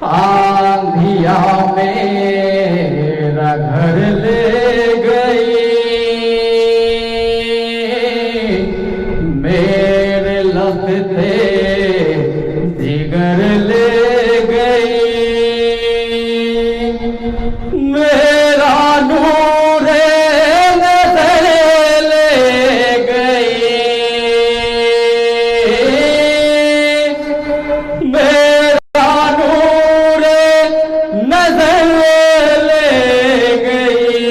آندھیا میرا گھر لے گئی، میرے لفظ تھے جگر لے گئی، میرا نور نظر لے گئی، میرا نور نظر لے گئی،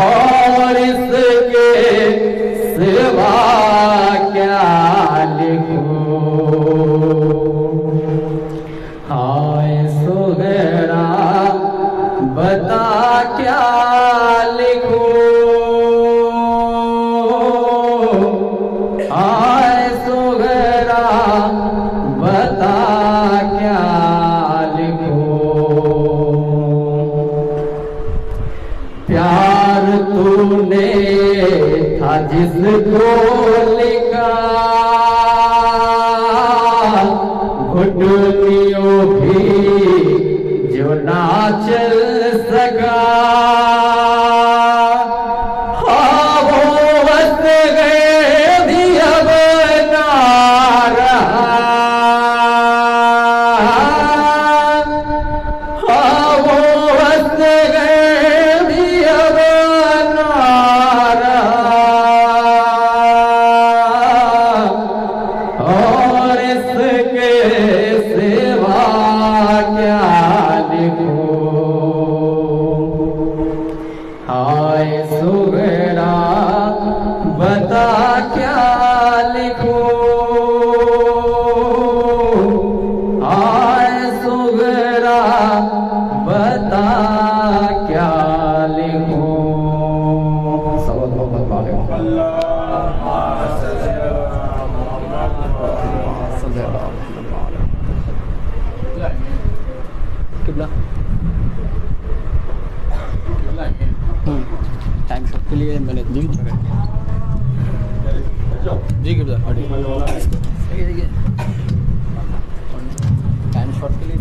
اور اس کے سوا کیا لکھوں، ہائے سغرا بتا کیا لکھوں، ہائے سغرا بتا کیا لکھوں، پیار تو نے تھا جس کو لکھا، گھٹنیوں بھی جو نہ چل سکا، ہاں وہ وقت گئے بھی اب نہ رہا، ہاں وہ وقت گئے بھی اب نہ رہا، اور اس کے سوا کیا لکھوں، ہائے سغرا بتا کیا لکھوں، ہائے سغرا بتا کیا لکھوں، صلی اللہ علیہ وسلم۔ قبلہ ٹائم شاٹ کے لیے میں نے جی قبلہ ٹائم شاٹ کے لیے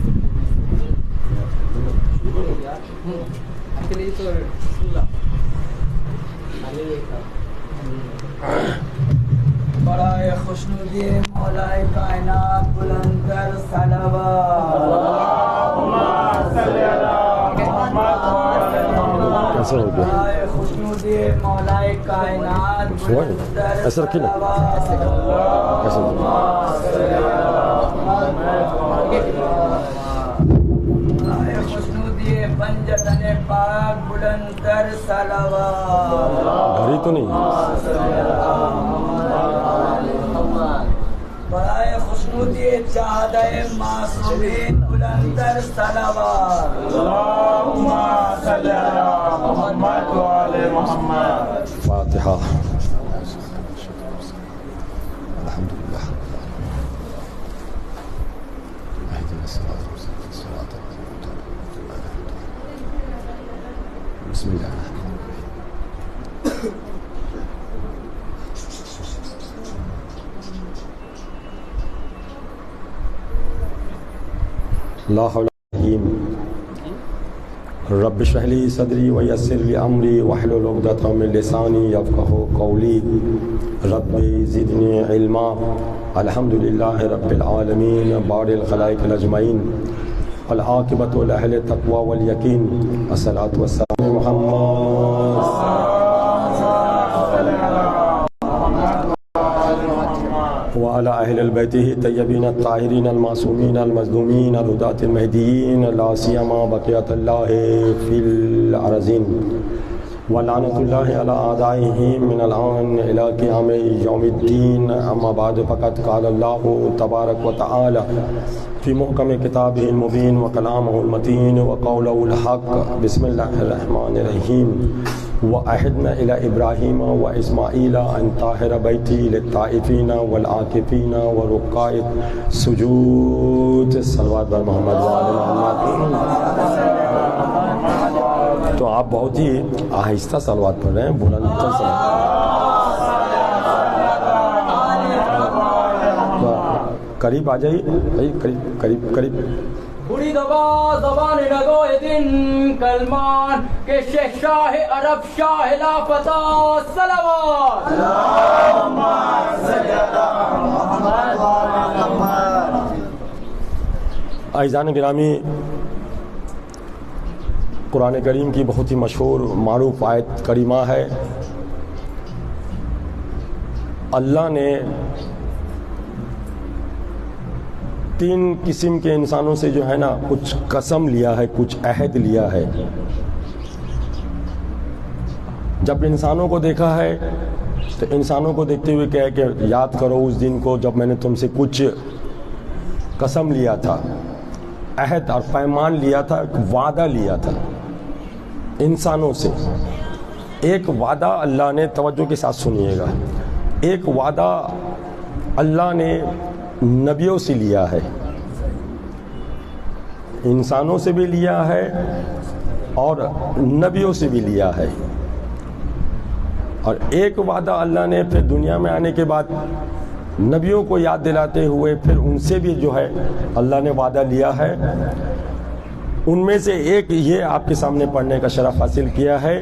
تو برائے خوشنودی مولا کائنات بلند کر صلوات، اللہم صلی علی محمد برائے خوشنودی مولا کائنات بلند کر صلوات، اللہم صلی علی محمد برائے خوشنودی پنجتن پاک بلند کر صلوات، گھڑی تو نہیں برائے خوشنودی چہدہ معصومین بلند کر صلوات، اللہم صلی علی محمد و آل محمد۔ فاتحہ۔ الحمدللہ بسم اللہ لا حول ولا قوة رب اشرح لي صدري ويسر لي امري واحلل عقدة من لساني يفقهوا قولي رب زدني علما۔ الحمد لله رب العالمين بار الخلائق اجمعین والعاقبۃ لأہل التقوى واليقین، الصلاۃ والسلام محمد وعلى أهل البيته الطيبين الطاهرين المعصومين المظلومين الهداة المهديين، لا سيما بقية الله في الأرضين، ولعنة الله على أعدائه من الآن إلى قيام يوم الدين، أما بعد فقد قال الله تبارك وتعالى في محكم كتابه المبين وكلامه المتين وقوله الحق، بسم الله الرحمن الرحيم، وأعهدنا إلى إبراهيم وإسماعيل أن طهر بيتي للطائفين والعاكفين وركع السجود، صلوات بر محمد وآل محمد۔ تو آپ بہت ہی آہستہ صلوات پڑھ رہے ہیں، بلند صلوات قریب آ جائیے بھائی، قریب قریب قریب. بری زبان نگوہ دن کلمان کے شہنشاہ عرب شاہ لافتہ صلوات. اللہم صلی علی محمد وعلی محمد. عزیزان گرامی، قرآن کریم کی بہت ہی مشہور معروف آیت کریمہ ہے. اللہ نے 3 قسم کے انسانوں سے جو ہے نا کچھ قسم لیا ہے، کچھ عہد لیا ہے. جب انسانوں کو دیکھا ہے تو انسانوں کو دیکھتے ہوئے کہا کہ یاد کرو اس دن کو جب میں نے تم سے کچھ قسم لیا تھا، عہد اور پیمان لیا تھا، وعدہ لیا تھا انسانوں سے. ایک وعدہ اللہ نے، توجہ کے ساتھ سنیے گا، ایک وعدہ اللہ نے نبیوں سے لیا ہے، انسانوں سے بھی لیا ہے اور نبیوں سے بھی لیا ہے. اور ایک وعدہ اللہ نے پھر دنیا میں آنے کے بعد نبیوں کو یاد دلاتے ہوئے پھر ان سے بھی جو ہے اللہ نے وعدہ لیا ہے. ان میں سے ایک یہ آپ کے سامنے پڑھنے کا شرف حاصل کیا ہے،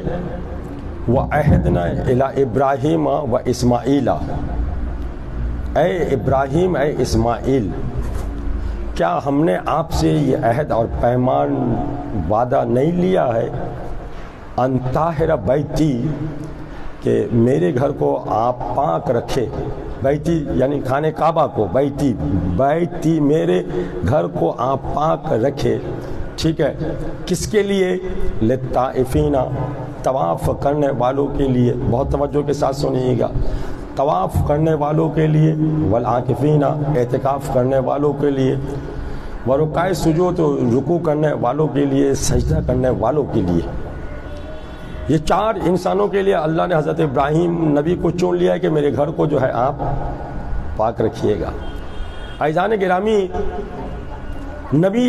وَعَهِدْنَا إِلَىٰ إِبْرَاهِيمَ وَإِسْمَاعِيلَ. اے ابراہیم، اے اسماعیل، کیا ہم نے آپ سے یہ عہد اور پیمان وعدہ نہیں لیا ہے ان طاہر بیتی، کہ میرے گھر کو آپ پاک رکھے. بیتی یعنی خانہ کعبہ کو، بیتی بیتی میرے گھر کو آپ پاک رکھے. ٹھیک ہے، کس کے لیے؟ للطائفین، طواف کرنے والوں کے لیے. بہت توجہ کے ساتھ سنیے گا، طواف کرنے والوں کے لیے، والعاکفین، اعتکاف کرنے والوں کے لیے، ورکوع سجود، رکوع کرنے والوں کے لیے، سجدہ کرنے والوں کے لیے. یہ 4 انسانوں کے لیے اللہ نے حضرت ابراہیم نبی کو چن لیا ہے کہ میرے گھر کو جو ہے آپ پاک رکھیے گا. عزیزان گرامی، نبی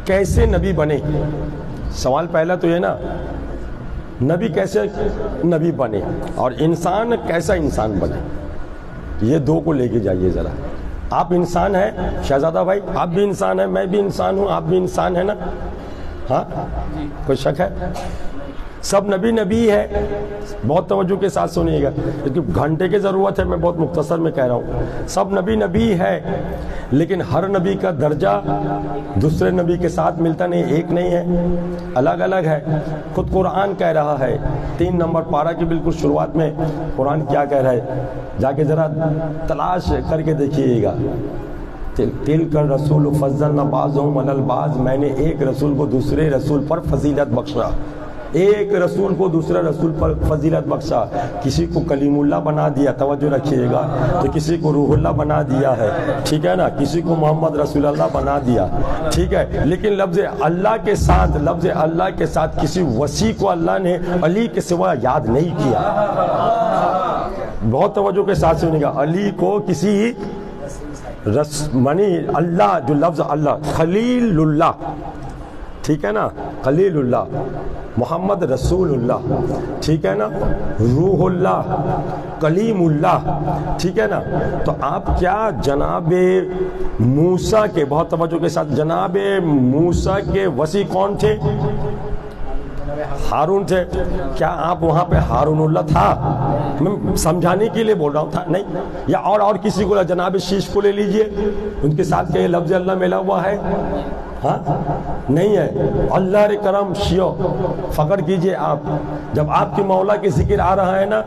کیسے نبی بنے؟ سوال پہلا تو یہ نا، نبی کیسے نبی بنے اور انسان کیسا انسان بنے؟ یہ 2 کو لے کے جائیے ذرا. آپ انسان ہیں شہزادہ بھائی، آپ بھی انسان ہیں، میں بھی انسان ہوں، آپ بھی انسان ہیں نا؟ ہاں، کوئی شک ہے؟ سب نبی نبی ہے. بہت توجہ کے ساتھ سنیے گا کیونکہ گھنٹے کی ضرورت ہے، میں بہت مختصر میں کہہ رہا ہوں. سب نبی نبی ہے، لیکن ہر نبی کا درجہ دوسرے نبی کے ساتھ ملتا نہیں، ایک نہیں ہے، الگ الگ ہے. خود قرآن کہہ رہا ہے 3 نمبر پارہ کی بالکل شروعات میں قرآن کیا کہہ رہا ہے؟ جا کے ذرا تلاش کر کے دیکھیے گا. تلک الرسول فضلنا بعضهم علی البعض، میں نے ایک رسول کو دوسرے رسول پر فضیلت بخشا، ایک رسول کو دوسرا رسول پر فضیلت بخشا. کسی کو کلیم اللہ بنا دیا، توجہ رکھیے گا، تو کسی کو روح اللہ بنا دیا ہے. ٹھیک ہے نا، کسی کو محمد رسول اللہ بنا دیا. ٹھیک ہے، لیکن لفظ اللہ کے ساتھ کسی وسیع کو اللہ نے علی کے سوا یاد نہیں کیا. بہت توجہ کے ساتھ سنیے گا، علی کو کسی منی اللہ، جو لفظ اللہ، خلیل اللہ، ٹھیک ہے نا، خلیل اللہ، محمد رسول اللہ، ٹھیک ہے نا، روح اللہ، کلیم اللہ، ٹھیک ہے نا. تو آپ کیا جناب موسیٰ کے، بہت توجہ کے ساتھ، جناب موسیٰ کے وسیع کون تھے؟ ہارون تھے. کیا آپ وہاں پہ ہارون اللہ تھا؟ میں سمجھانے کے لیے بول رہا ہوں، تھا نہیں؟ یا اور کسی کو، جناب شیش کو لے لیجئے، ان کے ساتھ کہ لفظ اللہ ملا ہوا ہے؟ ہاں نہیں ہے. اللہ رے کرم شیو، فخر کیجئے آپ. جب آپ کی مولا کے ذکر آ رہا ہے نا،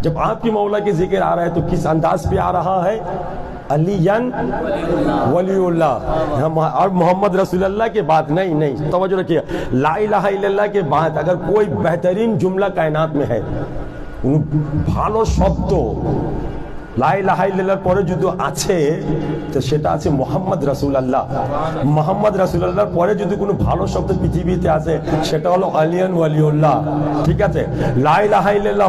جب آپ کی مولا کے ذکر آ رہا ہے تو کس انداز پہ آ رہا ہے؟ علیاً ولی اللہ، اور محمد رسول اللہ کے بعد نہیں. توجہ رکھیے، لا الہ الا اللہ کے بعد اگر کوئی بہترین جملہ کائنات میں ہے، ভালো শব্দ লা ইলাহা ইল্লাল্লাহর পরে যদি আছে তো সেটা আছে মুহাম্মদ রাসূলুল্লাহ। মুহাম্মদ রাসূলুল্লাহর পরে যদি কোনো ভালো শব্দ পৃথিবীতে আছে সেটা হলো আলিয়ান ওয়ালিউল্লাহ। ঠিক আছে, লা ইলাহা ইল্লাল্লাহ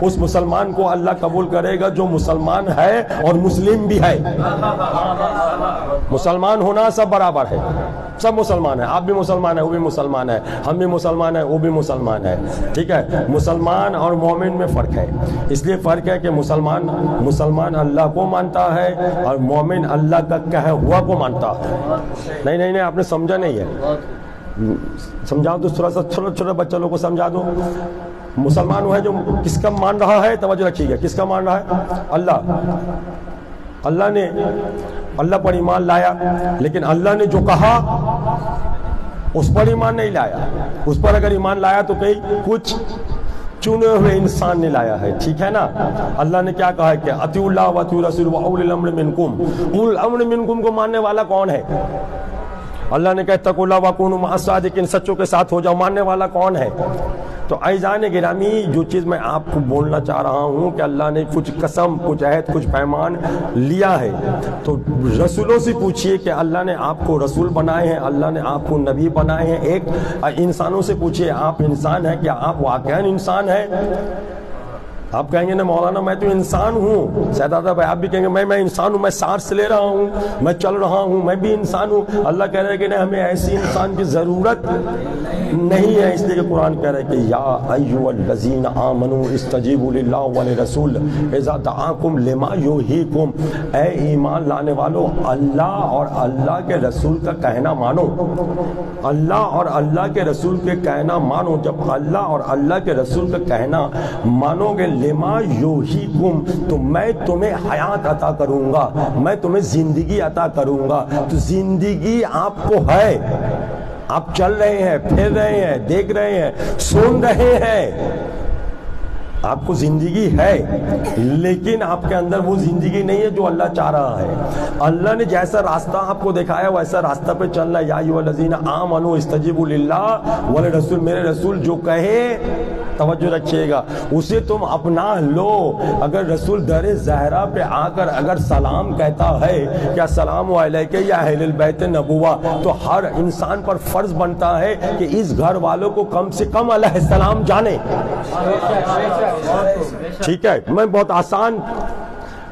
اس مسلمان کو اللہ قبول کرے گا جو مسلمان ہے اور مسلم بھی ہے. مسلمان ہونا سب برابر ہے, سب مسلمان ہیں. آپ بھی مسلمان ہیں, وہ بھی مسلمان ہے, ہم بھی مسلمان ہیں, وہ بھی مسلمان ہے. ٹھیک ہے, مسلمان اور مومن میں فرق ہے. اس لیے فرق ہے کہ مسلمان اللہ کو مانتا ہے اور مومن اللہ کا کہا ہوا کو مانتا ہے. نہیں آپ نے سمجھا نہیں ہے, سمجھاؤ تو تھوڑا سا چھوٹے بچوں لوگوں کو سمجھا دو. مسلمان وہ ہے جو کس کا مان رہا ہے, توجہ رکھیے گا, کس کا مان رہا ہے؟ اللہ نے اللہ پر ایمان لایا, لیکن اللہ نے جو کہا اس پر ایمان نہیں لایا. اس پر اگر ایمان لایا تو کہیں کچھ چنے ہوئے انسان نے لایا ہے. ٹھیک ہے نا, اللہ نے کیا کہا ہے کہ اطیعوا اللہ و اطیعوا الرسول و اولی الامر منکم. اولی الامر منکم کو ماننے والا کون ہے؟ اللہ نے کہا اتقوا اللہ وکونوا مع الصادقین, سچوں کے ساتھ ہو جاؤ. ماننے والا کون ہے؟ تو عزیزان گرامی, جو چیز میں آپ کو بولنا چاہ رہا ہوں کہ اللہ نے کچھ قسم, کچھ عہد, کچھ پیمان لیا ہے, تو رسولوں سے پوچھئے کہ اللہ نے آپ کو رسول بنائے ہیں, اللہ نے آپ کو نبی بنائے ہیں. ایک انسانوں سے پوچھئے آپ انسان ہیں, کیا آپ واقعاً انسان ہیں؟ آپ کہیں گے نا مولانا میں تو انسان ہوں. سیدادہ بھائی آپ بھی کہیں گے میں انسان ہوں, میں سانس لے رہا ہوں, میں چل رہا ہوں, میں بھی انسان ہوں. اللہ کہہ رہے ہیں کہ نہیں, ہمیں ایسی انسان کی ضرورت نہیں ہے. اس لیے کہ قرآن کہہ رہے ہیں کہ یا ایھا الذین آمنوا استجیبوا للہ وللرسول اذا دعاکم لما یحییکم. اے ایمان لانے والو, اللہ اور اللہ کے رسول کا کہنا مانو. اللہ اور اللہ کے رسول کے کہنا مانو. جب اللہ اور اللہ کے رسول کا کہنا مانو گے لما یحییکم, تو میں تمہیں حیات عطا کروں گا, میں تمہیں زندگی عطا کروں گا. تو زندگی آپ کو ہے, آپ چل رہے ہیں, پھر رہے ہیں, دیکھ رہے ہیں, سن رہے ہیں, آپ کو زندگی ہے, لیکن آپ کے اندر وہ زندگی نہیں ہے جو اللہ چاہ رہا ہے. اللہ نے جیسا راستہ آپ کو دکھایا ویسا راستہ پہ چلنا. یا ایھا الذین آمنوا استجیبوا للہ وللرسول, میرے رسول جو کہے, توجہ رکھیے گا, اسے تم اپنا لو. اگر رسول در زہرا پہ آ کر اگر سلام کہتا ہے کہ السلام علیکم یا اہل البیت نبوہ, تو ہر انسان پر فرض بنتا ہے کہ اس گھر والوں کو کم سے کم علیہ السلام جانے. ٹھیک ہے, میں بہت آسان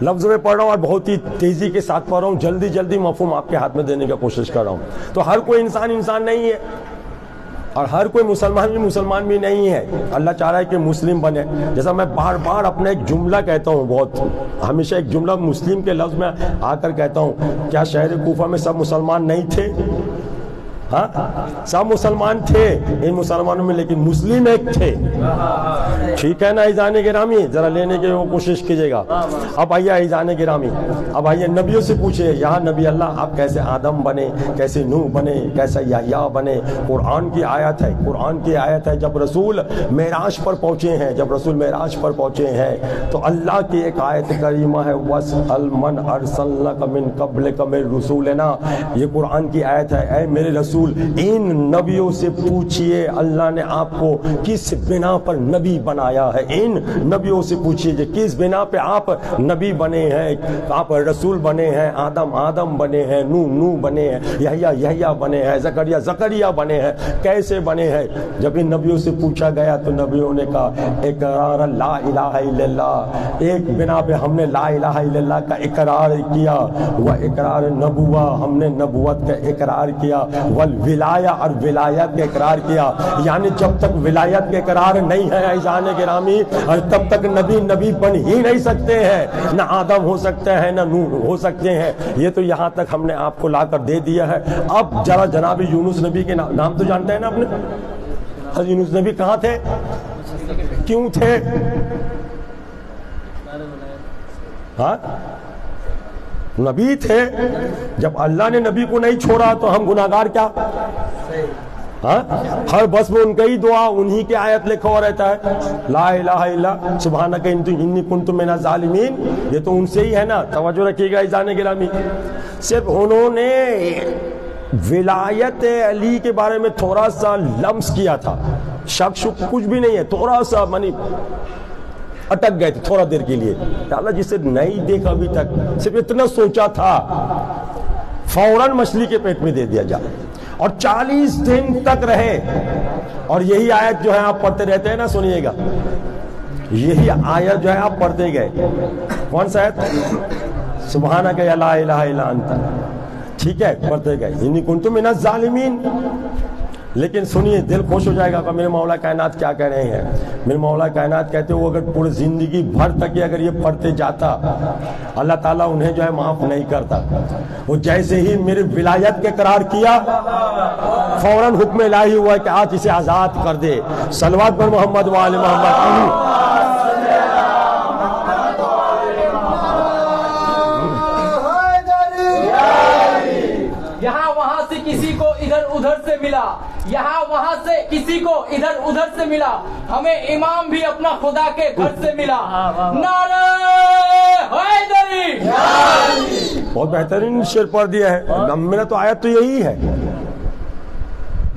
لفظ میں پڑھ رہا ہوں اور بہت ہی تیزی کے ساتھ پڑھ رہا ہوں, جلدی مفہوم آپ کے ہاتھ میں دینے کا کوشش کر رہا ہوں. تو ہر کوئی انسان نہیں ہے, اور ہر کوئی مسلمان بھی نہیں ہے. اللہ چاہ رہا ہے کہ مسلم بنے. جیسا میں بار بار اپنا ایک جملہ کہتا ہوں, بہت ہمیشہ ایک جملہ مسلم کے لفظ میں آ کر کہتا ہوں, کیا شہر کوفہ میں سب مسلمان نہیں تھے؟ ہاں, سب مسلمان تھے ان مسلمانوں میں, لیکن مسلم ایک تھے. ٹھیک ہے نا عزیزان گرامی, ذرا لینے کی وہ کوشش کیجیے گا. اب آئیے عزیزان گرامی, اب آئیے نبیوں سے پوچھئے, یا نبی اللہ آپ کیسے آدم بنے, کیسے نوح بنے, کیسے یحییٰ بنے. قرآن کی آیت ہے, جب رسول معراج پر پہنچے ہیں تو اللہ کی ایک آیت کریمہ ہے, وَاسْأَلْ مَنْ أَرْسَلْنَاكَ مِنْ قَبْلِكَ مِنْ رُسُولِنَا. یہ قرآن کی آیت ہے, اے میرے رسول ان نبیوں سے پوچھئے اللہ نے آپ کو کس بنا پر نبی بنایا ہے. ان نبیوں سے پوچھئے کہ کس بنا پہ آپ نبی بنے ہیں, آپ رسول بنے ہیں. آدم بنے ہیں, نوح بنے ہیں, یحییٰ بنے ہیں, زکریا بنے ہیں. کیسے بنے ہیں؟ جب ان نبیوں سے پوچھا گیا تو نبیوں نے کہا اقرار لا الہ الا اللہ, ایک بنا پہ ہم نے لا الہ الا اللہ کا اقرار کیا, وہ اقرار نبوہ, ہم نے نبوت کا اقرار کیا, والولایہ اور ولایت کا اقرار کیا. یعنی جب تک ولایت کے اقرار نہیں ہے عزیزان گرامی, تب تک نبی بن ہی نہیں سکتے ہیں. نہ آدم ہو سکتے ہیں, نہ نوح ہو سکتے ہیں. یہ تو یہاں تک ہم نے آپ کو لا کر دے دیا ہے. اب ذرا جناب یونس نبی کے نام تو جانتے ہیں نا آپ نے. حضرت یونس نبی کہاں تھے, کیوں تھے؟ ہاں, نبی تھے. جب اللہ نے نبی کو نہیں چھوڑا تو ہم گناہگار کیا؟ ہاں, ہر بس میں ان کا ہی دعا, انہی کی آیت لکھا ہوا رہتا ہے, لا الہ الا سبحانک انی کنت من الظالمین. یہ تو ان سے ہی ہے نا. توجہ رکھیے گا عزیزان گرامی, صرف انہوں نے ولایت علی کے بارے میں تھوڑا سا لمس کیا تھا, شک کچھ بھی نہیں ہے, تھوڑا سا منی اٹک گئے تھے تھوڑا دیر کے لیے. اللہ جسے نہیں دیکھا ابھی تک, صرف اتنا سوچا تھا, فوراً مچھلی کے پیٹ میں دے دیا جائے, اور 40 دن تک رہے. اور یہی آیت جو ہے آپ پڑھتے رہتے ہیں نا، سنیے گا، یہی آیت جو ہے آپ پڑھتے گئے. کون سا آیت؟ سبحانک یا لا الہ الا انت. ٹھیک ہے، پڑھتے گئے. انی کنت من الظالمین. لیکن سنیے، دل خوش ہو جائے گا کہ میرے مولا کائنات کیا کہہ رہے ہیں. میرے مولا کائنات کہتے ہیں وہ اگر پوری زندگی بھر تک اگر یہ پڑھتے جاتا، اللہ تعالیٰ انہیں جو ہے معاف نہیں کرتا. وہ جیسے ہی میری ولایت کے قرار کیا، فوراً حکم الہی ہوا کہ آج اسے آزاد کر دے. صلوات پر محمد و آل محمد. یہاں وہاں سے کسی کو ادھر ادھر سے ملا، یہاں وہاں سے کسی کو ادھر ادھر سے ملا، ہمیں امام بھی اپنا خدا کے گھر سے ملا. نعرہ حیدری. بہت بہترین شعر پڑھ دیا ہے. میرا تو آیت تو یہی ہے.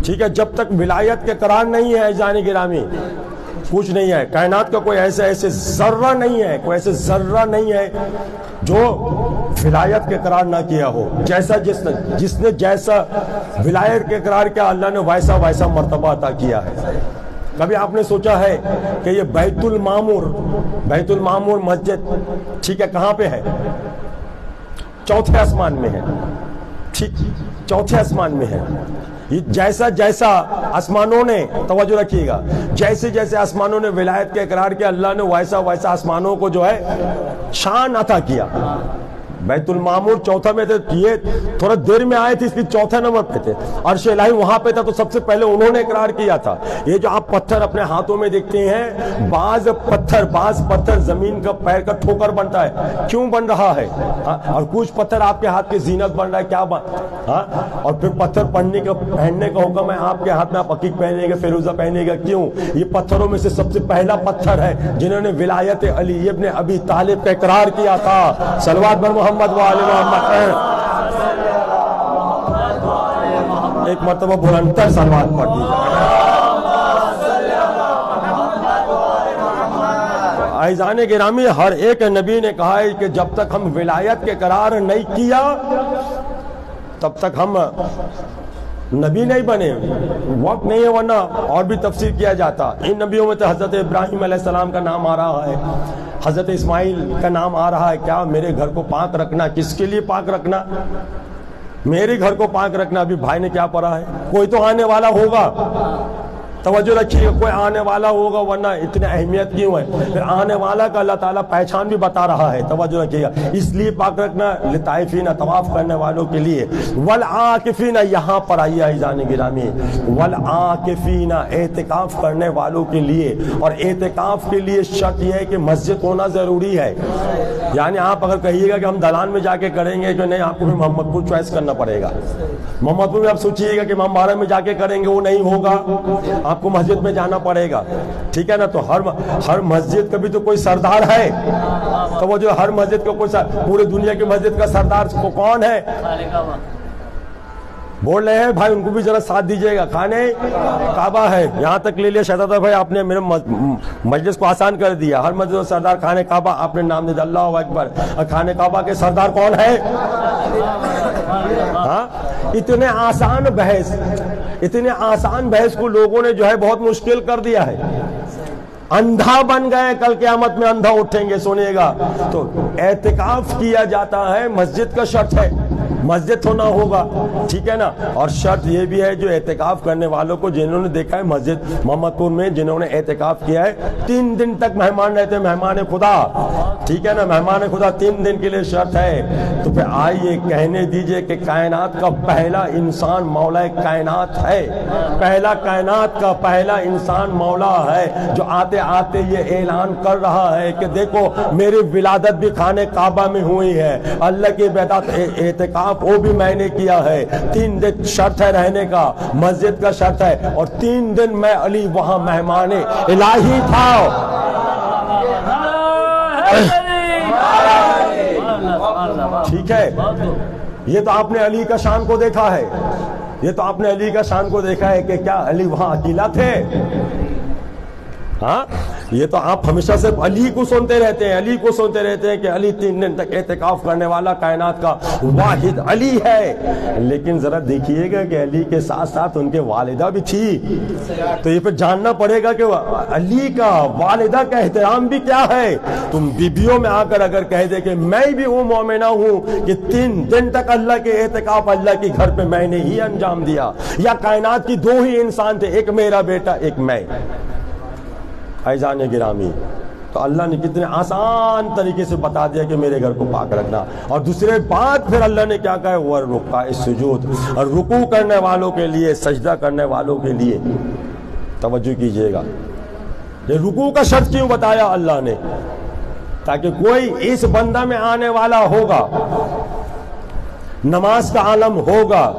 ٹھیک ہے، جب تک ولایت کے قرار نہیں ہے جانی گرامی، کچھ نہیں ہے. کائنات کا کوئی ایسے ذرہ نہیں ہے، کوئی ایسے ذرہ نہیں ہے جو ولایت کے قرار نہ کیا ہو. جیسا جس نے جیسا ولایت کے قرار کیا، اللہ نے ویسا مرتبہ عطا کیا ہے. کبھی آپ نے سوچا ہے کہ یہ بیت المعمور مسجد، ٹھیک ہے، کہاں پہ ہے؟ چوتھے آسمان میں ہے. ٹھیک، چوتھے آسمان میں ہے. جیسا آسمانوں نے، توجہ رکھیے گا، جیسے آسمانوں نے ولایت کے اقرار کیا، اللہ نے ویسا آسمانوں کو جو ہے شان عطا کیا. بیت المعمور چوتھا میں تھے، یہ تھوڑا دیر میں آئے تھے، اس کی چوتھا نمبر پہ تھے. عرش الہی وہاں پہ تھا، تو سب سے پہلے انہوں نے اقرار کیا تھا. یہ جو آپ پتھر اپنے ہاتھوں میں دیکھتے ہیں، بعض پتھر زمین کا پیر کا ٹھوکر بنتا ہے. کیوں بن رہا ہے؟ اور کچھ پتھر آپ کے ہاتھ کی زینت بن رہا ہے. کیا اور پھر پتھر پہننے کا حکم ہے آپ کے ہاتھ میں، آپ عقیق پہنے گا، فیروزہ پہنے گا. کیوں؟ یہ پتھروں میں سے سب سے پہلا پتھر ہے جنہوں نے ولایت علی ابن ابی طالب پہ اقرار کیا تھا. صلوات بر محمد و آل محمد. ایک مرتبہ بلندتر صلوات پڑھ دیجیے. عزیزان گرامی، ہر ایک نبی نے کہا ہے کہ جب تک ہم ولایت کے قرار نہیں کیا تب تک ہم نبی نہیں بنے. وقت نہیں ہے، ورنہ اور بھی تفسیر کیا جاتا. ان نبیوں میں تو حضرت ابراہیم علیہ السلام کا نام آ رہا ہے، حضرت اسماعیل کا نام آ رہا ہے. کیا میرے گھر کو پاک رکھنا؟ کس کے لیے پاک رکھنا؟ میرے گھر کو پاک رکھنا. ابھی بھائی نے کیا پڑھا ہے؟ کوئی تو آنے والا ہوگا. توجہ رکھیے، کوئی آنے والا ہوگا، ورنہ اتنی اہمیت کیوں ہے؟ پھر آنے والا کا اللہ تعالیٰ پہچان بھی بتا رہا ہے. توجہ رکھیے گا، اس لیے پاک رکھنا لطائفین، طواف کرنے والوں کے لیے. والعاکفین، یہاں پر آئیے عزیزان گرامی، والعاکفین، اعتکاف کرنے والوں کے لیے. اور اعتکاف کے لیے شرط یہ ہے کہ مسجد ہونا ضروری ہے. یعنی آپ اگر کہیے گا کہ ہم دلان میں جا کے کریں گے، کہ نہیں، آپ کو بھی محمد پور چوائس کرنا پڑے گا. محمد پور میں آپ سوچیے گا کہ امام باڑہ میں جا کے کریں گے، وہ نہیں ہوگا، آپ کو مسجد میں جانا پڑے گا. ٹھیک ہے نا؟ تو ہر مسجد کا بھی تو کوئی سردار ہے. تو وہ جو ہر مسجد کا کوئی پورے دنیا کی مسجد کا سردار کون ہے؟ بول رہے ہیں بھائی، ان کو بھی ذرا ساتھ دیجیے گا. خانے کعبہ ہے. یہاں تک لے لیا شہزادہ بھائی، آپ نے میرے مجلس کو آسان کر دیا. ہر مسجد کا سردار خانے کعبہ، آپ نے نام دے دیا. اللہ اکبر. اور خانے کعبہ کے سردار کون ہے؟ اتنے آسان بحث کو لوگوں نے جو ہے بہت مشکل کر دیا ہے. اندھا بن گئے، کل قیامت میں اندھا اٹھیں گے. سنیے گا، تو اعتکاف کیا جاتا ہے، مسجد کا شرط ہے، مسجد ہونا ہوگا. ٹھیک ہے نا؟ اور شرط یہ بھی ہے، جو اعتکاف کرنے والوں کو، جنہوں نے دیکھا ہے مسجد محمد پور میں جنہوں نے اعتکاف کیا ہے، 3 دن تک مہمان رہتے ہیں. مہمان خدا، ٹھیک ہے نا؟ مہمان خدا 3 دن کے لیے شرط ہے. تو پھر آئیے کہنے دیجئے کہ کائنات کا پہلا انسان مولا کائنات ہے. کائنات کا پہلا انسان مولا ہے، جو آتے آتے یہ اعلان کر رہا ہے کہ دیکھو میری ولادت بھی خانے کعبہ میں ہوئی ہے. اللہ کی بیدات اعتکاف وہ بھی میں نے کیا ہے. 3 دن شرط ہے رہنے کا، مسجد کا شرط ہے. اور 3 دن میں علی وہاں مہمان الہی تھا. ٹھیک ہے، یہ تو آپ نے علی کا شان کو دیکھا ہے. یہ تو آپ نے علی کا شان کو دیکھا ہے کہ کیا علی وہاں اکیلا تھے؟ ہاں، یہ تو آپ ہمیشہ صرف علی کو سنتے رہتے ہیں، علی کو سنتے رہتے ہیں کہ علی 3 دن تک اعتکاف کرنے والا کائنات کا واحد علی ہے، لیکن ذرا دیکھیے گا کہ علی کے ساتھ ساتھ ان کے والدہ بھی تھی، تو یہ پھر جاننا پڑے گا کہ علی کا والدہ کا احترام بھی کیا ہے۔ تم بیبیوں میں آ کر اگر کہہ دے کہ میں بھی وہ مومنہ ہوں کہ 3 دن تک اللہ کے اعتکاف اللہ کے گھر پہ میں نے ہی انجام دیا، یا کائنات کی 2 ہی انسان تھے، ایک میرا بیٹا ایک میں، عزیزان گرامی، تو اللہ نے کتنے آسان طریقے سے بتا دیا کہ میرے گھر کو پاک رکھنا۔ اور دوسرے بات پھر اللہ نے کیا کہا، وَالرُّكَّعِ السُّجُودِ، اور رکوع کرنے والوں کے لیے، سجدہ کرنے والوں کے لیے توجہ کیجئے گا۔ یہ رکوع کا شرط کیوں بتایا اللہ نے؟ تاکہ کوئی اس بندہ میں آنے والا ہوگا، نماز کا عالم ہوگا،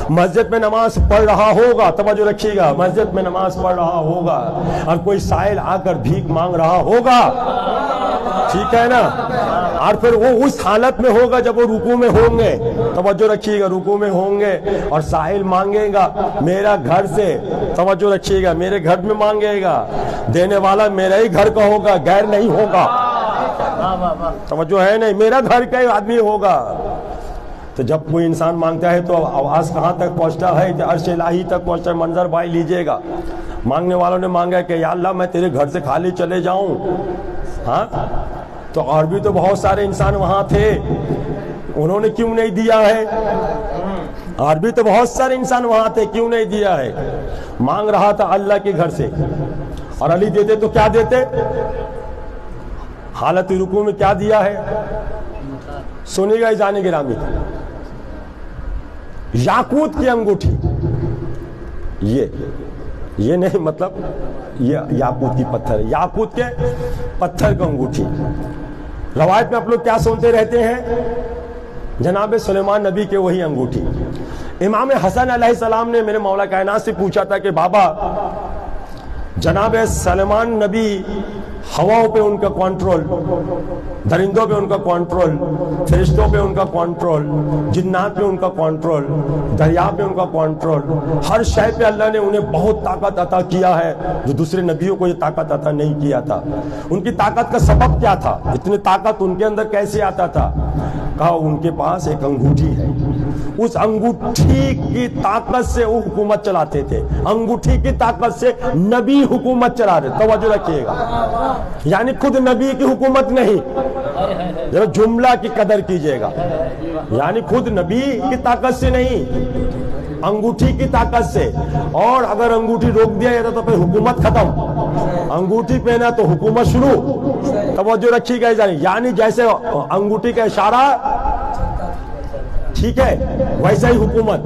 مسجد میں نماز پڑھ رہا ہوگا، توجہ رکھیے گا، مسجد میں نماز پڑھ رہا ہوگا اور کوئی سائل آ کر بھیک مانگ رہا ہوگا، ٹھیک ہے نا، اور پھر وہ اس حالت میں ہوگا جب وہ رکوع میں ہوں گے، توجہ رکھیے گا، رکوع میں ہوں گے اور سائل مانگے گا میرا گھر سے، توجہ رکھیے گا، میرے گھر میں مانگے گا، دینے والا میرا ہی گھر کا ہوگا، غیر نہیں ہوگا، توجہ ہے نہیں، میرا گھر کا ہی آدمی ہوگا۔ تو جب کوئی انسان مانگتا ہے تو آواز کہاں تک پہنچتا ہے، کہ عرش الہی تک پہنچتا ہے۔ منظر بھائی لیجئے گا، مانگنے والوں نے مانگا کہ یا اللہ میں تیرے گھر سے خالی چلے جاؤں، ہاں تو اور بھی تو بہت سارے انسان وہاں تھے، انہوں نے کیوں نہیں دیا ہے؟ اور بھی تو بہت سارے انسان وہاں تھے، کیوں نہیں دیا ہے؟ مانگ رہا تھا اللہ کے گھر سے، اور علی دیتے تو کیا دیتے؟ حالت رکوع میں کیا دیا ہے؟ سنیے گا عزیزان گرامی، یاقوت کی انگوٹھی، یہ نہیں، مطلب یہ یاقوت کی پتھر، یاقوت کے پتھر کی انگوٹھی۔ روایت میں آپ لوگ کیا سنتے رہتے ہیں؟ جناب سلیمان نبی کے وہی انگوٹھی۔ امام حسن علیہ السلام نے میرے مولا کائنات سے پوچھا تھا کہ بابا جناب سلیمان نبی ہواؤں پہ ان کا کنٹرول، درندوں پہ ان کا کنٹرول، فرشتوں پہ ان کا کنٹرول، جنات پہ ان کا کنٹرول، دریا پہ ان کا کنٹرول، ہر شے پہ اللہ نے انہیں بہت طاقت عطا کیا ہے جو دوسرے نبیوں کو یہ طاقت عطا نہیں کیا تھا۔ ان کی طاقت کا سبب کیا تھا؟ اتنی طاقت ان کے اندر کیسے آتا تھا؟ کہا ان کے پاس ایک انگوٹھی ہے، اس انگوٹھی کی طاقت سے وہ حکومت چلاتے تھے، انگوٹھی کی طاقت سے نبی حکومت چلا رہے، توجہ رکھیے گا، یعنی خود نبی کی حکومت نہیں، ذرا جملہ کی قدر کیجئے گا، یعنی خود نبی کی طاقت سے نہیں، انگوٹھی کی طاقت سے، اور اگر انگوٹھی روک دیا جاتا تو پھر حکومت ختم، انگوٹھی پہنا تو حکومت شروع، توجہ رکھیے گا، یعنی جیسے انگوٹھی کا اشارہ ٹھیک ہے ویسا ہی حکومت۔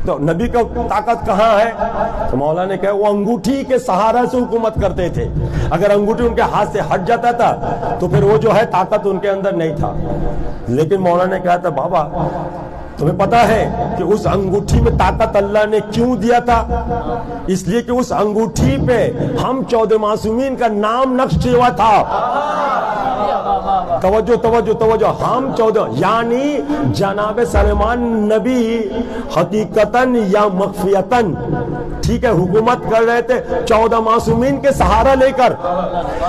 تو نبی کا طاقت کہاں ہے؟ تو مولا نے کہا وہ انگوٹھی کے سہارا سے حکومت کرتے تھے، اگر انگوٹھی ان کے ہاتھ سے ہٹ جاتا تھا تو پھر وہ جو ہے طاقت ان کے اندر نہیں تھا۔ لیکن مولا نے کہا تھا بابا تمہیں پتا ہے کہ اس انگوٹھی میں طاقت اللہ نے کیوں دیا تھا؟ اس لیے کہ اس انگوٹھی پہ ہم 14 معصومین کا نام نقش ہوا تھا، توجہ توجہ توجہ، ہم 14، یعنی جناب سلیمان نبی حقیقتاً یا مخفیتاً ٹھیک ہے حکومت کر رہے تھے 14 معصومین کے سہارا لے کر،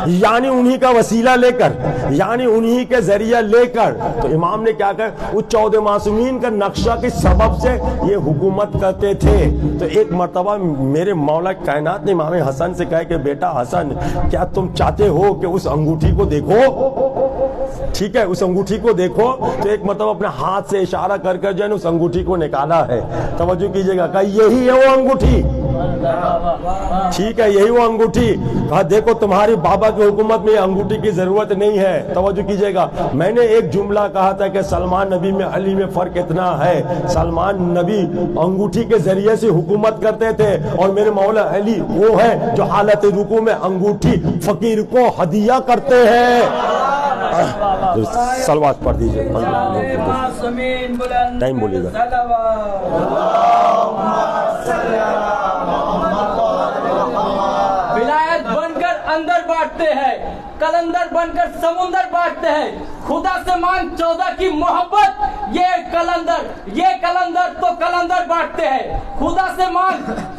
یعنی انہی کا وسیلہ لے کر، یعنی انہی کے ذریعہ لے کر۔ تو امام نے کیا کہا وہ 14 معصومین کا نقشہ کے سبب سے یہ حکومت کرتے تھے۔ تو ایک مرتبہ میرے مولا کائنات نے امام حسن سے کہا کہ بیٹا حسن کیا تم چاہتے ہو کہ اس انگوٹھی کو دیکھو؟ ٹھیک ہے اس انگوٹھی کو دیکھو۔ تو ایک مرتبہ اپنے ہاتھ سے اشارہ کر کر جو ہے اس انگوٹھی کو نکالا ہے، توجہ کیجئے گا، کہا یہی ہے وہ انگوٹھی، ٹھیک ہے یہی وہ انگوٹھی۔ کہا دیکھو تمہاری بابا کی حکومت میں انگوٹھی کی ضرورت نہیں ہے، توجہ کیجئے گا۔ میں نے ایک جملہ کہا تھا کہ سلمان نبی میں علی میں فرق اتنا ہے، سلمان نبی انگوٹھی کے ذریعے سے حکومت کرتے تھے اور میرے مولا علی وہ ہے جو حالت رکوع میں انگوٹھی فقیر کو ہدیہ کرتے ہیں۔ صلوات پڑھ دیجئے، ٹائم بولیے گا۔ ولایت بن کر اندر بانٹتے ہیں، کلندر بن کر سمندر بانٹتے ہیں، خدا سے مانگ 14 کی محبت، یہ کلندر تو کلندر بانٹتے ہیں، خدا سے مانگ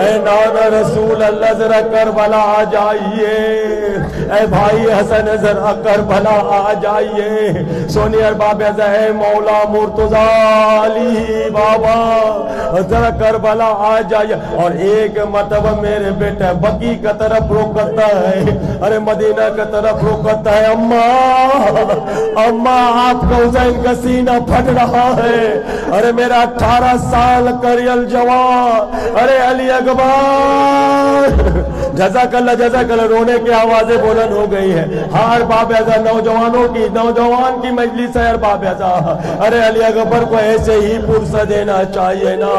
اے نانا رسول اللہ ذرا کربلا آ جائیے، اے بھائی حسن ذرا کربلا آ جائیے، سونی ارباب اے مولا مرتضی علی بابا ذرا کربلا آ جائیے۔ اور ایک مرتبہ میرے بیٹے بقی کا طرف روکتا ہے، ارے مدینہ کا طرف روکتا ہے، اماں آپ کا حسین کا سینہ پھٹ رہا ہے، ارے میرا 18 سال کریل جوان، ارے علی اکبر جزاک اللہ رونے کی آوازیں بلند ہو گئی ہے۔ ہاں ارباب اعزاز نوجوان کی مجلس ہے ارباب اعزاز، ارے علی اکبر کو ایسے ہی پرسہ دینا چاہیے نا۔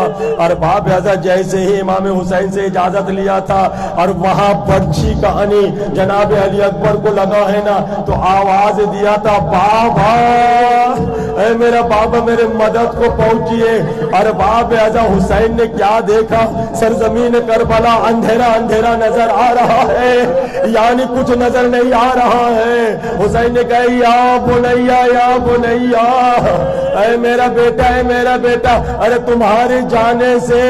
ارباب اعزاز جیسے ہی امام حسین سے اجازت لیا تھا اور وہاں برچھی کا انی جناب علی اکبر کو لگا ہے نا، تو آواز دیا تھا بابا، اے میرا بابا میرے مدد کو پہنچیے۔ ارباب اعزاز حسین نے کیا دیکھا، سرزمین کربلا اندھیرا اندھیرا نظر آ رہا ہے، یعنی کچھ نظر نہیں آ رہا ہے۔ حسین نے کہا یا بنیا یا بنیا، اے میرا بیٹا اے میرا بیٹا، ارے تمہارے جانے سے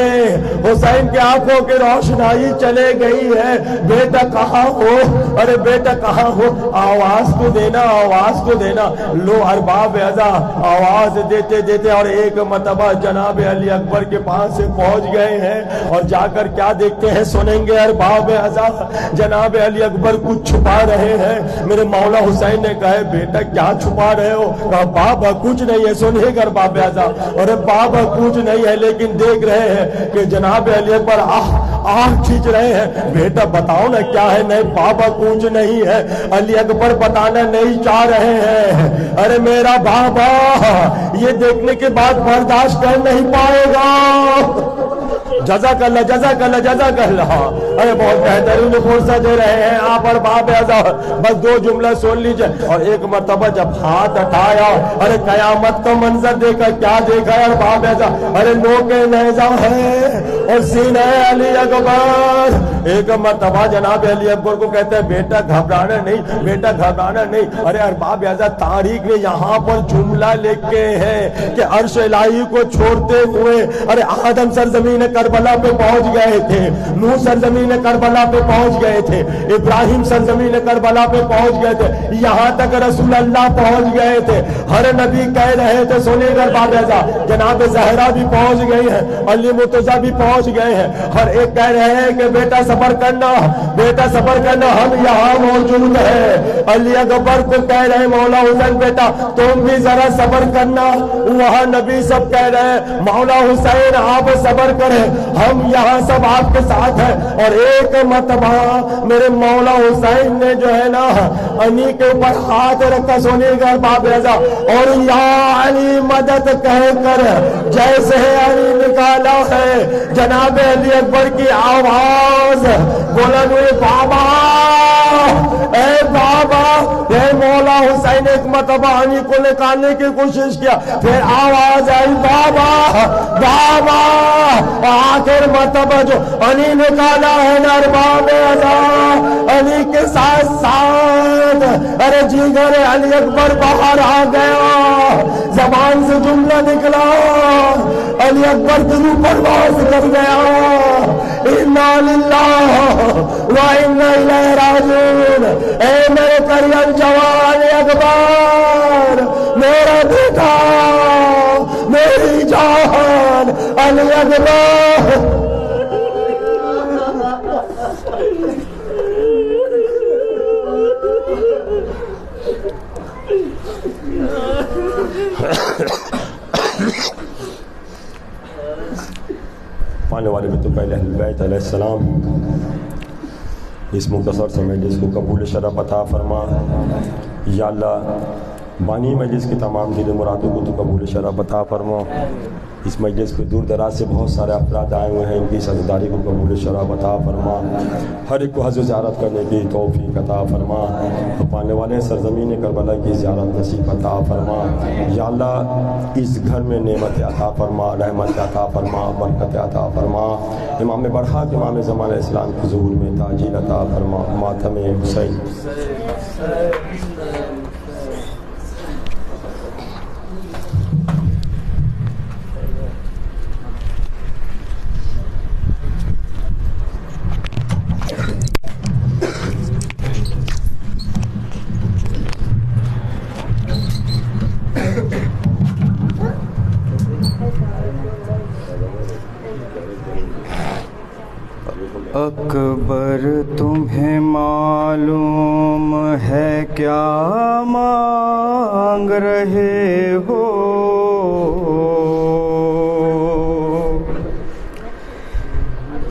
حسین کے آنکھوں کی روشنائی چلے گئی ہے، بیٹا کہاں ہو، ارے بیٹا کہاں ہو، آواز کو دینا آواز کو دینا۔ لو ارباب اعزاز آواز دیتے دیتے اور ایک مرتبہ جناب علی اکبر کے پاس سے پہنچ گئے ہیں، اور جا کر کیا دیکھتے ہیں سنیں گے ارباب اعزاز۔ جناب علی اکبر کچھ چھپا رہے ہیں، میرے مولا حسین نے کہا بیٹا کیا چھپا رہے ہو، کہا بابا کچھ نہیں ہے، سنیے گا ارباب اعزاز، اور بابا کچھ نہیں ہے لیکن دیکھ رہے ہیں کہ جناب علی اکبر آہ کھینچ رہے ہیں، بیٹا بتاؤ نا کیا ہے، نہیں بابا کچھ نہیں ہے، علی اکبر بتانا نہیں چاہ رہے ہیں، ارے میرا بابا یہ دیکھنے کے بعد برداشت کر نہیں پائے گا۔ جزاک اللہ جزاک اللہ جزاک اللہ، ارے بہت بہترین فرصت دے رہے ہیں آپ ارباب اعزاز، بس دو جملہ سن لیجئے۔ اور ایک مرتبہ جب ہاتھ اٹھایا، ارے قیامت کا منظر دیکھا، کیا دیکھا ہے ارباب اعزاز، ارے نوکے نیزہ ہے اور سینہ علی اکبر۔ ایک مرتبہ جناب علی اکبر کو کہتے ہیں بیٹا گھبرانا نہیں، بیٹا گھبرانا نہیں۔ ارے ارباب اعزاز تاریخ نے یہاں پر جملہ لکھے ہیں کہ عرش الہی کو چھوڑتے ہوئے ارے آدم سرزمین کربلا پہ پہنچ گئے تھے، نوح سرزمین کربلا پہ پہنچ گئے تھے، ابراہیم سرزمین کربلا پہ پہنچ گئے تھے، یہاں تک رسول اللہ پہنچ گئے تھے، ہر نبی کہہ رہے تھے سنیے گا ارباب اعزاز، جناب زہرا بھی پہنچ گئی ہیں، علی مرتضیٰ بھی پہنچ گئے ہیں، ہر ایک کہہ رہے ہیں کہ بیٹا صبر کرنا، بیٹا صبر کرنا، ہم یہاں موجود ہیں۔ علی اکبر کو کہہ رہے مولا حسین بیٹا تم بھی ذرا صبر کرنا، وہاں نبی سب کہہ رہے ہیں مولا حسین آپ صبر کریں، ہم یہاں سب آپ کے ساتھ ہیں۔ اور ایک مرتبہ میرے مولا حسین نے جو ہے نا انی کے اوپر ہاتھ رکھا سونے کا ارباب اعزاز، اور یا علی مدد کہہ کر جیسے علی نکالا ہے جناب علی اکبر کی آواز بلند ہوئی بابا، اے بابا، اے مولا حسین ایک مرتبہ انی کو نکالنے کی کوشش کیا، پھر آواز آئی بابا بابا، آخر مرتبہ جو انی نکالا ہے نا ارباب اعزاز، انی کے ساتھ ساتھ ارے جگر علی اکبر باہر آ گیا، زبان سے جملہ نکلا، علی اکبر کے روح پرواز کر گیا، انا للہ و انا الیہ راجعون، اے میرے کریل جوان اکبر، میرا بیٹا، میری جان علی اکبر۔ پانے والے میں تو پہلے اہل بیت علیہ السلام، اس مختصر سے مجلس کو قبول شرف عطا فرما، یا اللہ بانی مجلس کی تمام دل مرادوں کو تو قبول شرف عطا فرما۔ اس مجلس پہ دور دراز سے بہت سارے افراد آئے ہوئے ہیں، ان کی سزداری کو قبول شرف عطا فرما، ہر ایک کو حج و زیارت کرنے کی توفیق عطا فرما، پانے والے سرزمین کربلا کی زیارت نصیب عطا فرما، یا اللہ اس گھر میں نعمت عطا فرما، رحمت عطا فرما، برکت عطا فرما، امام برحق امام زمان اسلام کے ظہور میں تاجیل عطا فرما، ماتم حسین۔ اکبر تمہیں معلوم ہے کیا مانگ رہے ہو؟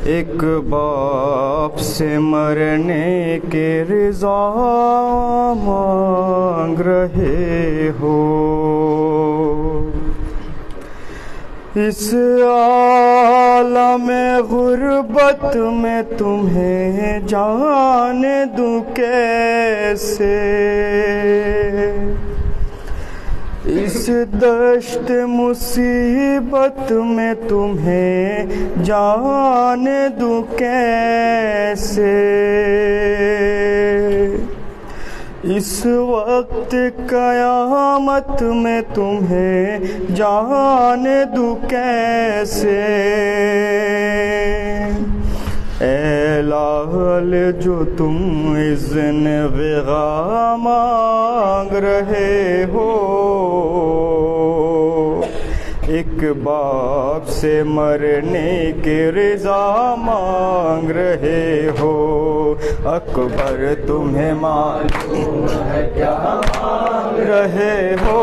ایک باپ سے مرنے کے رضا مانگ رہے ہو۔ اس عالم غربت میں تمہیں جان دوں کیسے؟ اس دشت مصیبت میں تمہیں جان دوں کیسے؟ اس وقت قیامت میں تمہیں جان دوں کیسے؟ اے لعل جو تم اذن وغا مانگ رہے ہو، ایک باپ سے مرنے کے رضا مانگ رہے ہو۔ اکبر تمہیں معلوم ہے کیا مانگ رہے ہو؟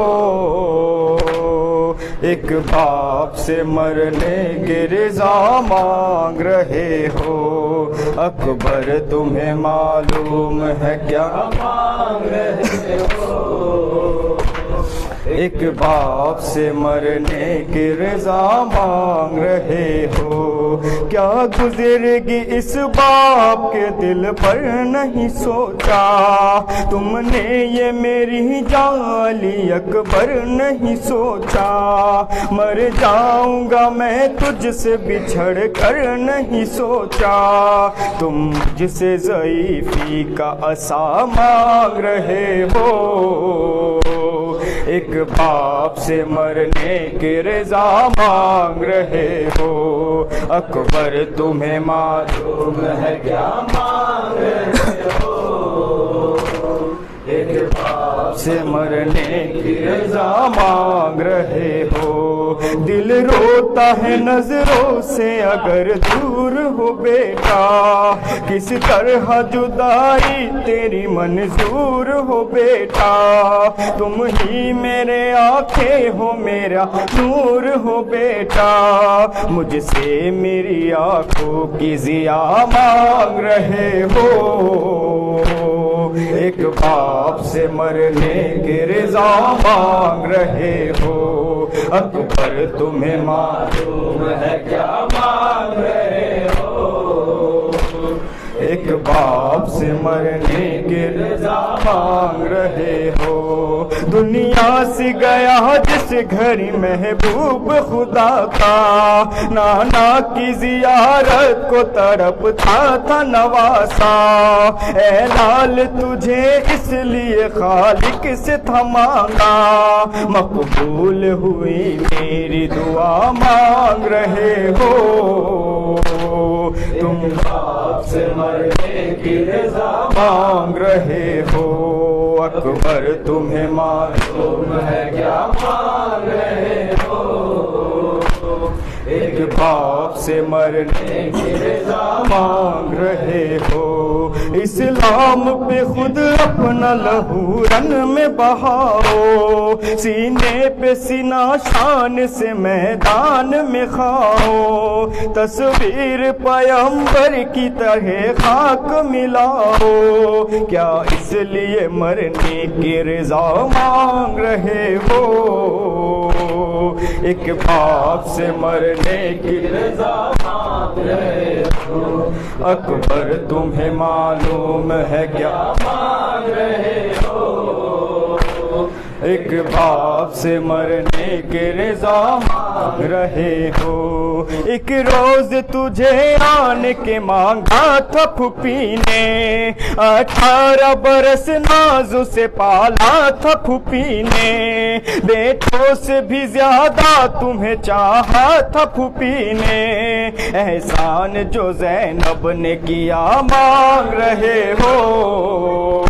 ایک باپ سے مرنے کے رضا مانگ رہے ہو۔ اکبر تمہیں معلوم ہے کیا مانگ رہے ہو؟ ایک باپ سے مرنے کی رضا مانگ رہے ہو۔ کیا گزرے گی اس باپ کے دل پر نہیں سوچا، تم نے یہ میری جالی اکبر نہیں سوچا۔ مر جاؤں گا میں تجھ سے بچھڑ کر نہیں سوچا، تم جسے ضعیفی کا عصا مانگ رہے ہو۔ ایک باپ سے مرنے کی رضا مانگ رہے ہو۔ اکبر تمہیں معلوم ہے کیا مانگ رہے ہو؟ ایک باپ سے مرنے کی رضا مانگ رہے ہو۔ دل روتا ہے نظروں سے اگر دور ہو بیٹا، کس طرح جدائی تیری منظور ہو بیٹا۔ تم ہی میرے آنکھیں ہو، میرا نور ہو بیٹا، مجھ سے میری آنکھوں کی ضیا مانگ رہے ہو۔ ایک باپ سے مرنے کی رضا مانگ رہے ہو۔ اکبر تمہیں معلوم ہے کیا مانگ رہے ہو؟ ایک باپ سے مرنے کی رضا مانگ رہے ہو۔ دنیا سے گیا جس گھر محبوب خدا کا، نانا کی زیارت کو تڑپتا تھا نواسا۔ اے لال تجھے اس لیے خالق سے تھا مانگا، مقبول ہوئی میری دعا مانگ رہے ہو۔ تم باپ سے مرنے کی رضا مانگ رہے ہو۔ اکبر تمہیں معلوم ہے کیا مانگ رہے ہو؟ ایک باپ سے مرنے کی رضا مانگ رہے ہو۔ اسلام پہ خود اپنا لہو رن میں بہاؤ، سینے پہ سینہ شان سے میدان میں کھاؤ، تصویر پیغمبر کی طرح خاک ملاؤ۔ کیا اس لیے مرنے کی رضا مانگ رہے ہو؟ ایک باپ سے مرنے کی رضا مانگ رہے ہو۔ اکبر تمہیں معلوم ہے کیا مانگ رہے ہو؟ ایک باپ سے مرنے کی رضا مانگ رہے ہو۔ ایک روز تجھے آن کے مانگا تھا پھوپھی نے، 18 برس نازو سے پالا تھا پھوپھی نے، بیٹوں سے بھی زیادہ تمہیں چاہا تھا پھوپھی نے۔ احسان جو زینب نے کیا مانگ رہے ہو؟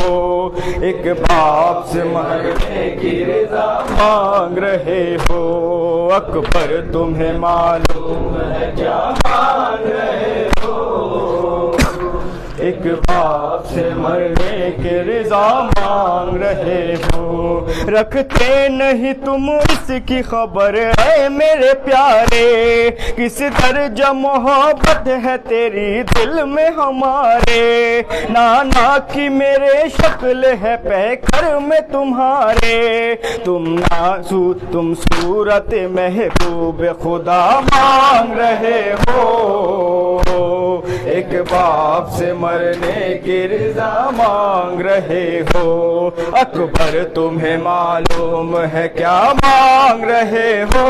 ایک باپ سے مرنے کی رضا مانگ رہے ہو۔ اکبر تمہیں معلوم ہے کیا مانگ رہے ہو؟ ایک باپ سے مرنے کی رضا مانگ رہے ہو، رکھتے نہیں تم اس کی خبر اے میرے پیارے، کس درجہ محبت ہے تیری دل میں ہمارے، نانا کی میرے شکل ہے پیکر میں تمہارے، تم صورت محبوب خدا مانگ رہے ہو، ایک باپ سے مرنے کی رضا مانگ رہے ہو، اکبر تمہیں معلوم ہے کیا مانگ رہے ہو،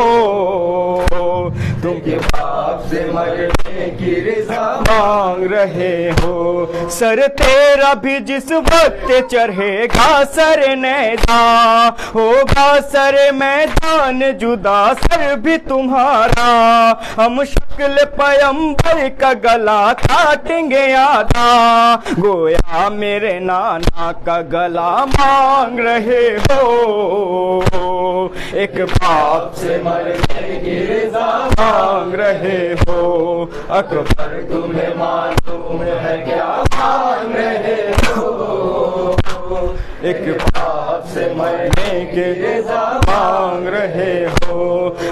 تم کے باپ سے مرنے کی رضا مانگ رہے ہو، سر تیرا بھی جس وقت چڑھے گا سر نیزا، ہوگا سر میدان جدا سر بھی تمہارا، ہم شکل پیمبر کا گلا کاٹیں گے آدھا، گویا میرے نانا کا گلا مانگ رہے ہو، ایک باپ سے مرنے کی رضا مانگ رہے ہو، اکبر تمہیں معلوم ہے کیا مانگ رہے ہو، ایک باپ سے مرنے کی رضا مانگ رہے ہو،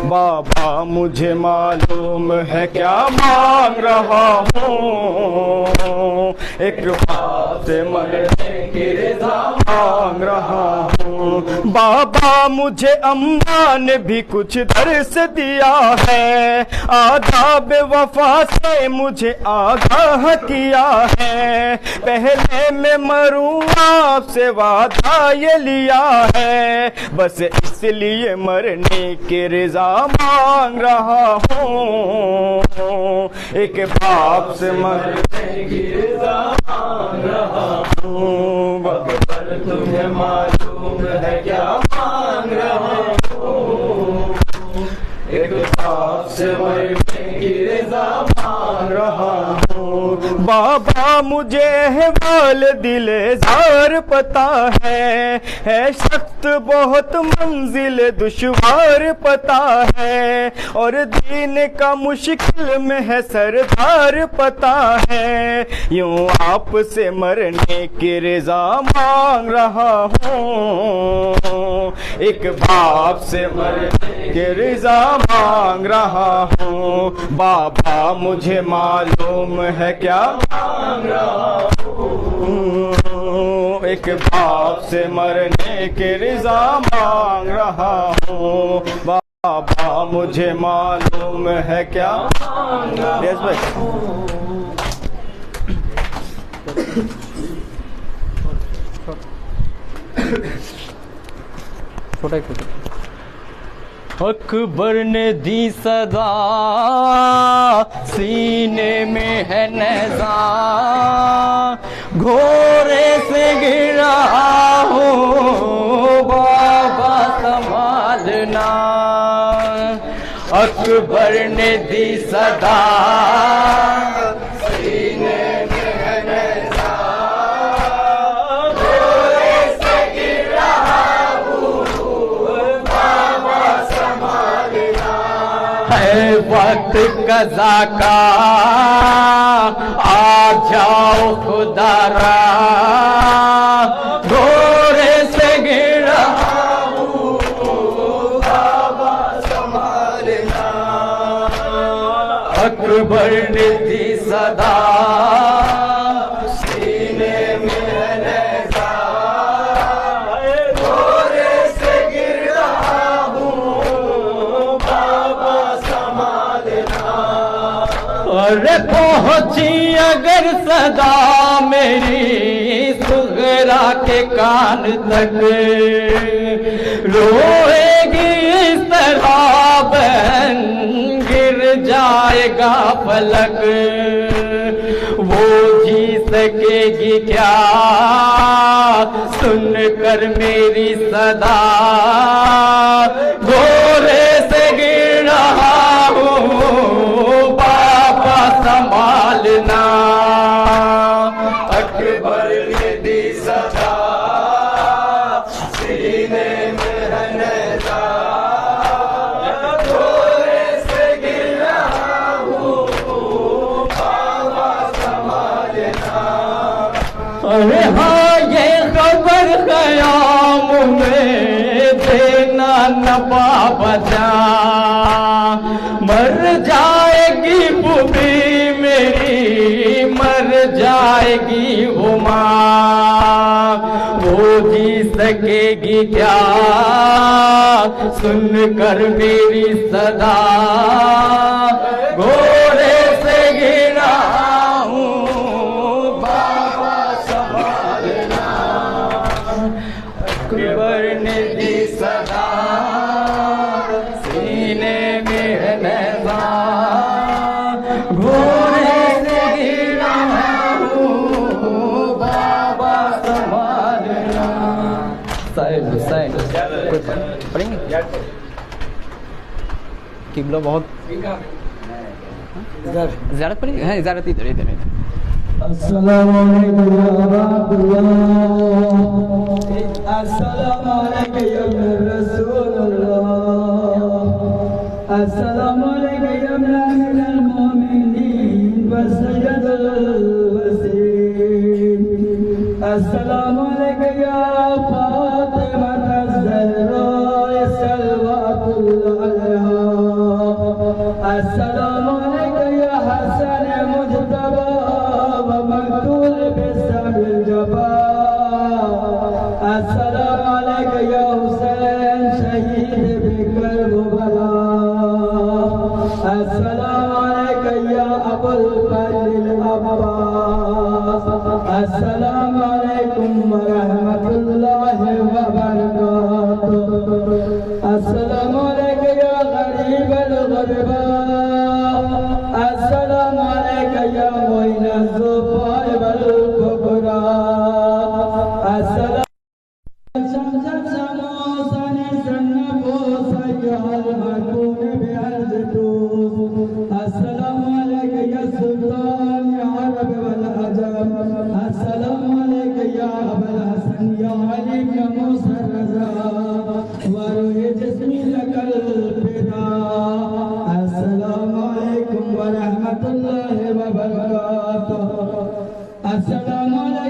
بابا مجھے معلوم ہے کیا مانگ رہا ہوں، ایک باپ سے مرنے کی رضا مانگ رہا ہوں، بابا مجھے اماں نے بھی کچھ درس دیا ہے، آداب وفا سے مجھے آگاہ کیا ہے، پہلے میں مروں آپ سے وعدہ یہ لیا ہے، بس اس لیے مرنے کی رضا مانگ رہا ہوں، ایک باپ سے مرنے کی رضا مانگ رہا ہوں، اکبر تمہیں معلوم ہے کیا مانگ رہا ہوں، ایک باپ سے مرنے کی رضا مانگ رہا ہوں، بابا مجھے احوال دل زار پتا ہے سخت بہت منزل دشوار پتا ہے، اور دین کا مشکل میں ہے سردار پتا ہے، یوں آپ سے مرنے کی رضا مانگ رہا ہوں، ایک باپ سے مرنے کی رضا مانگ رہا ہوں، بابا مجھے معلوم ہے کیا مانگ رہا ہوں، ایک باپ سے مرنے کی رضا مانگ رہا ہوں، بابا مجھے معلوم ہے کیا مانگ رہا ہوں، اکبر نے دی صدا سینے میں ہے نیزا، گھوڑے سے گرا ہوں بابا سنبھالنا، اکبر نے دی صدا سینے میں ہے نیزا، گھوڑے سے گرا وقت قضا کا آ جاؤ خدا را، گھوڑے سے گرا ہوں بابا سنبھالنا، اکبر نے دی صدا سینے میں ہے نیزا، گھوڑے سے گرا ہوں بابا سنبھالنا، ارے پہنچی اگر صدا میری صغرا کے کان تک، روئے گی اس طرح بہن گر جائے گا فلک، وہ جی سکے گی کیا سن کر میری صدا، گھوڑے سے گر رہا ہوں بابا سنبھالنا، اکبر نے دی صدا سینے میں ہے نیزا، گھوڑے سے گر رہا ہوں بابا سنبھالنا، ارے ہاں یہ خبر قیام میں دینا نبا بچا، مر جائے گی پھوپھی میری، مر جائے گی وہ ماں، وہ جی سکے گی کیا سن کر میری صدا، گھوڑے سے گرا ہوں بابا سنبھالنا، اکبر نے دی صدا سینے میں ہے نیزہ، گھوڑے سے گرا ہوں بابا سنبھالنا۔ سائن پڑھیں گے قبلہ بہت زیارت پڑھیں گے؟ ہاں زیارت ادھر ادھر ادھر۔ السلام علیکم یا رب اللہ، السلام علیکم یا رسول اللہ، السلام علیکم یا امیر المومنین و سید الوسیل، السلام علیکم یا فاطمہ الزہراء صلوات اللہ علیہا، السلام علیکم یا حسن مجتبی ومقتول بسم الجبار، السلام علیکم یا حسین شہید بکربلا، السلام علیکم یا ابو الفضل العباس، السلام علیکم ورحمۃ اللہ وبرکاتہ، السلام علیکم یا غریب الغرباء، السلام علیکم یا معین الضعفاء والفقراء، السلام شمس الشموس النفوس أيها المكون بأرض توس، السلام عليك يا سلطان يا عرب والعجم، السلام عليك يا أبا الحسن يا علي بن موسى الرضا، وروح جسمي لك الفداء، السلام عليكم ورحمة الله وبركاته، السلام عليكم